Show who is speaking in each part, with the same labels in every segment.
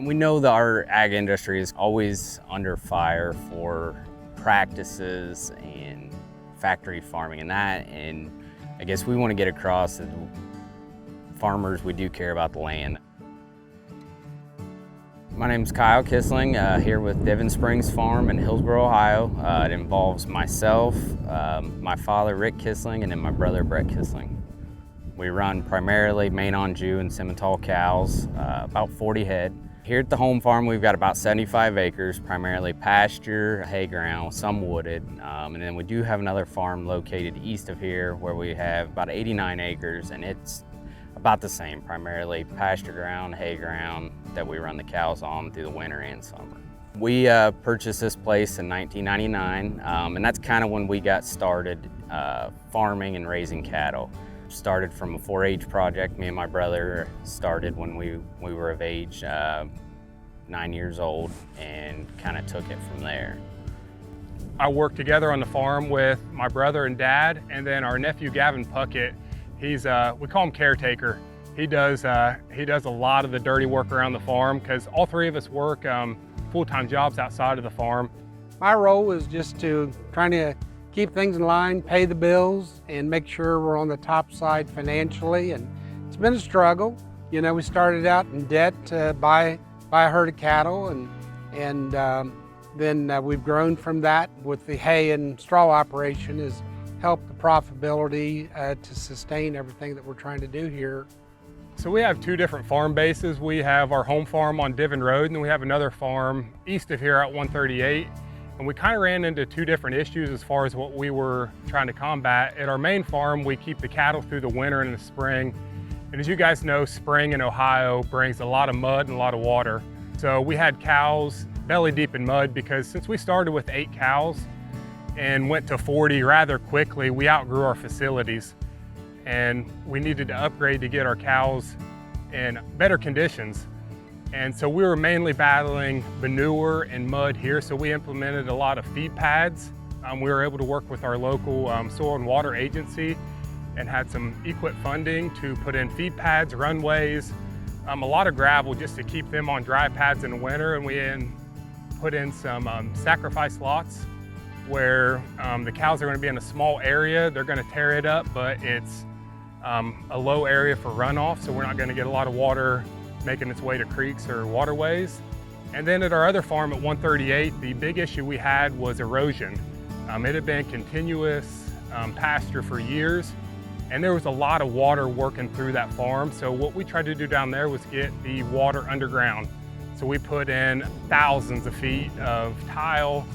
Speaker 1: And we know that our ag industry is always under fire for practices and factory farming and that, and I guess we want to get across that farmers, we do care about the land. My name's Kyle Kissling, here with Diven Springs Farm in Hillsboro, Ohio. It involves myself, my father Rick Kissling, and then my brother Brett Kissling. We run primarily Maine Anjou and Simmental cows, about 40 head. Here at the home farm, we've got about 75 acres, primarily pasture, hay ground, some wooded, and then we do have another farm located east of here where we have about 89 acres, and it's about the same, primarily pasture ground, hay ground that we run the cows on through the winter and summer. We purchased this place in 1999, and that's kind of when we got started farming and raising cattle. Started from a 4-H project. Me and my brother started when we were of age, 9 years old, and kind of took it from there.
Speaker 2: I work together on the farm with my brother and dad, and then our nephew Gavin Puckett. He's we call him caretaker. He does a lot of the dirty work around the farm because all three of us work full-time jobs outside of the farm.
Speaker 3: My role is just to trying to keep things in line, pay the bills, and make sure we're on the top side financially. And it's been a struggle. You know, we started out in debt to buy a herd of cattle, and then we've grown from that with the hay and straw operation has helped the profitability to sustain everything that we're trying to do here.
Speaker 2: So we have two different farm bases. We have our home farm on Diven Road, and then we have another farm east of here at 138. And we kind of ran into two different issues as far as what we were trying to combat. At our main farm, we keep the cattle through the winter and the spring. And as you guys know, spring in Ohio brings a lot of mud and a lot of water. So we had cows belly deep in mud because since we started with 8 cows and went to 40 rather quickly, we outgrew our facilities. And we needed to upgrade to get our cows in better conditions. And so we were mainly battling manure and mud here, so we implemented a lot of feed pads. We were able to work with our local soil and water agency and had some EQIP funding to put in feed pads, runways, a lot of gravel just to keep them on dry pads in the winter. And we put in some sacrifice lots where the cows are going to be in a small area. They're going to tear it up, but it's a low area for runoff, so we're not going to get a lot of water making its way to creeks or waterways. And then at our other farm at 138, the big issue we had was erosion. It had been continuous pasture for years, and there was a lot of water working through that farm. So what we tried to do down there was get the water underground. So we put in thousands of feet of tile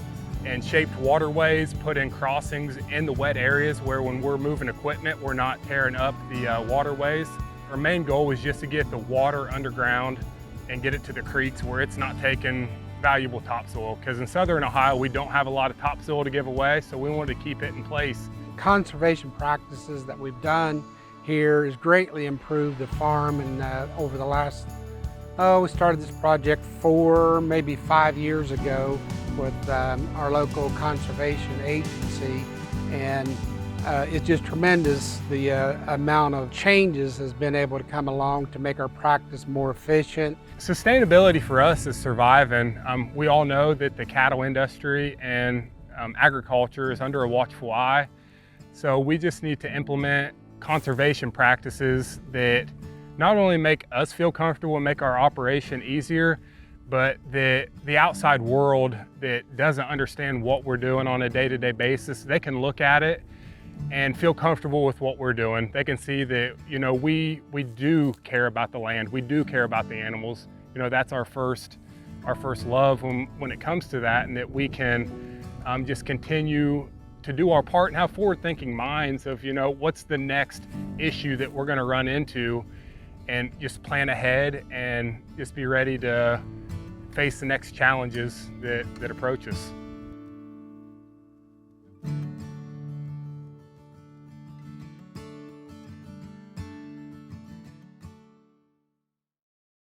Speaker 2: and shaped waterways, put in crossings in the wet areas where when we're moving equipment, we're not tearing up the waterways. Our main goal was just to get the water underground and get it to the creeks where it's not taking valuable topsoil. Because in southern Ohio, we don't have a lot of topsoil to give away, so we wanted to keep it in place.
Speaker 3: Conservation practices that we've done here has greatly improved the farm, and over the last, we started this project 4, maybe 5 years ago with our local conservation agency, and it's just tremendous the amount of changes has been able to come along to make our practice more efficient.
Speaker 2: Sustainability for us is surviving. We all know that the cattle industry and agriculture is under a watchful eye. So we just need to implement conservation practices that not only make us feel comfortable and make our operation easier, but that the outside world that doesn't understand what we're doing on a day-to-day basis, they can look at it and feel comfortable with what we're doing. They can see that, you know, we do care about the land, we do care about the animals. You know, that's our first love when it comes to that, and that we can just continue to do our part and have forward-thinking minds of, you know, what's the next issue that we're gonna run into, and just plan ahead and just be ready to face the next challenges that approach us.